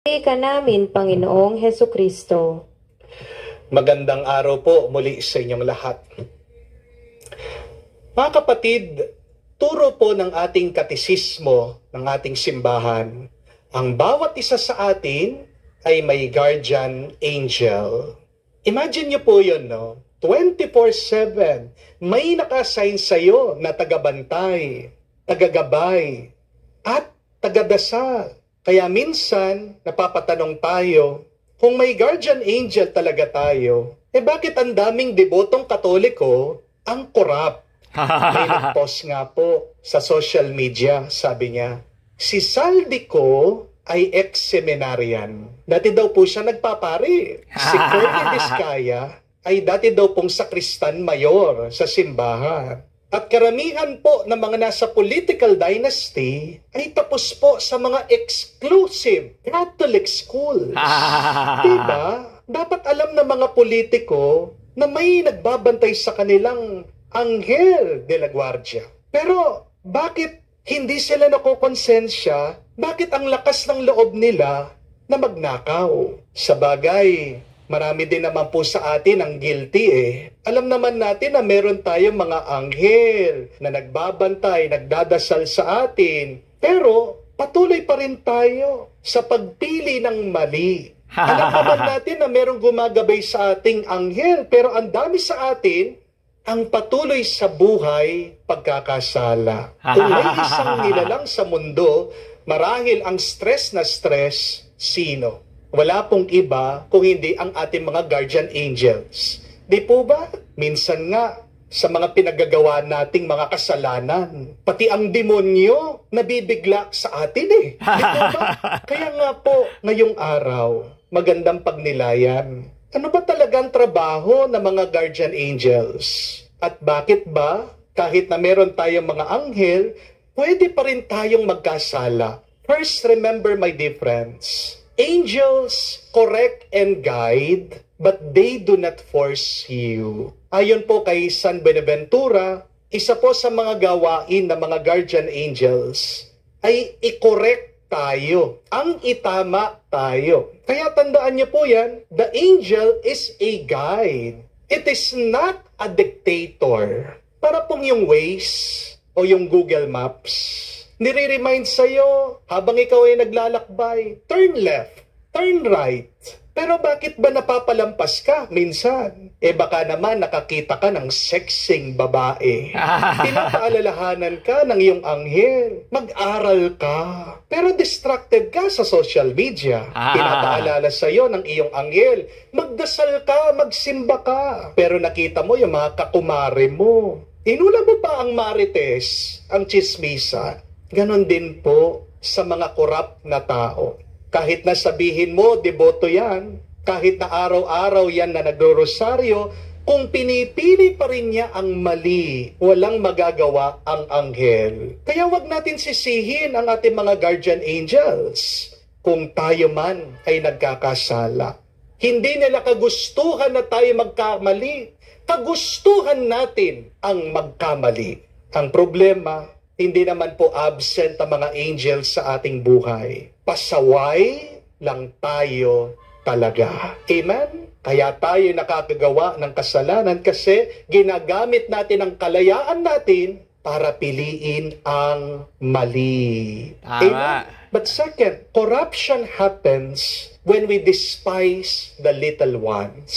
Ka namin, Panginoong Hesukristo. Magandang araw po muli sa inyong lahat. Mga kapatid, turo po ng ating katisismo, ng ating simbahan, ang bawat isa sa atin ay may guardian angel. Imagine niyo po yun, no? 24/7, may naka-assign sa'yo na tagabantay, tagagabay, at tagadasal. Kaya minsan, napapatanong tayo, kung may guardian angel talaga tayo, bakit ang daming debotong Katoliko ang korap? May nag-post nga po sa social media, sabi niya, si Saldico ay ex-seminarian. Dati daw po siya nagpapari. Si Curly Vizcaya ay dati daw pong sakristan mayor sa simbahan. At karamihan po ng mga nasa political dynasty ay tapos po sa mga exclusive Catholic schools. Diba? Dapat alam ng mga politiko na may nagbabantay sa kanilang Anghel de la Guardia. Pero bakit hindi sila nakokonsensya? Bakit ang lakas ng loob nila na magnakaw? Sa bagay, marami din naman po sa atin ang guilty Alam naman natin na meron tayong mga anghel na nagbabantay, nagdadasal sa atin. Pero patuloy pa rin tayo sa pagpili ng mali. Alam naman natin na merong gumagabay sa ating anghel. Pero ang dami sa atin ang patuloy sa buhay pagkakasala. Kung may isang nilalang sa mundo, marahil ang stress na stress, sino? Wala pong iba kung hindi ang ating mga guardian angels. Di po ba? Minsan nga, sa mga pinagagawa nating mga kasalanan, pati ang demonyo nabibigla sa atin Di po ba? Kaya nga po, ngayong araw, magandang pagnilayan. Ano ba talagang trabaho ng mga guardian angels? At bakit ba, kahit na meron tayong mga anghel, pwede pa rin tayong magkasala? First, remember my dear friends, angels correct and guide, but they do not force you. Ayon po kay San Benaventura, isa po sa mga gawain ng mga guardian angels ay i-correct tayo, ang itama tayo. Kaya tandaan niyo po yan, the angel is a guide. It is not a dictator. Para pong yung Waze o yung Google Maps, nire-remind sa'yo, habang ikaw ay naglalakbay, turn left, turn right. Pero bakit ba napapalampas ka minsan? Baka naman nakakita ka ng sexing babae. Pinapaalalahanan ka ng iyong anghel. Mag-aral ka. Pero distracted ka sa social media. Pinapaalala sa'yo ng iyong anghel. Magdasal ka, magsimba ka. Pero nakita mo yung mga kakumare mo. Inuna mo pa ang marites, ang chismisa. Ganon din po sa mga korap na tao. Kahit na sabihin mo, deboto yan, kahit na araw-araw yan na nagro-rosaryo, kung pinipili pa rin niya ang mali, walang magagawa ang anghel. Kaya wag natin sisihin ang ating mga guardian angels kung tayo man ay nagkakasala. Hindi nila kagustuhan na tayo magkamali. Kagustuhan natin ang magkamali. Ang problema, hindi naman po absent ang mga angels sa ating buhay. Pasaway lang tayo talaga. Amen? Kaya tayo nakakagawa ng kasalanan kasi ginagamit natin ang kalayaan natin para piliin ang mali. Amen? But second, corruption happens when we despise the little ones.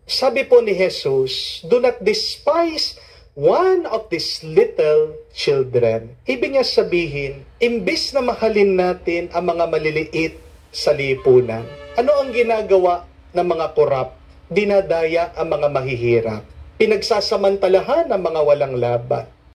Sabi po ni Jesus, do not despise one of these little children. Ibig niya sabihin, imbis na mahalin natin ang mga maliliit sa lipunan, ano ang ginagawa ng mga korap? Dinadaya ang mga mahihirap. Pinagsasamantalahan ang mga walang laban.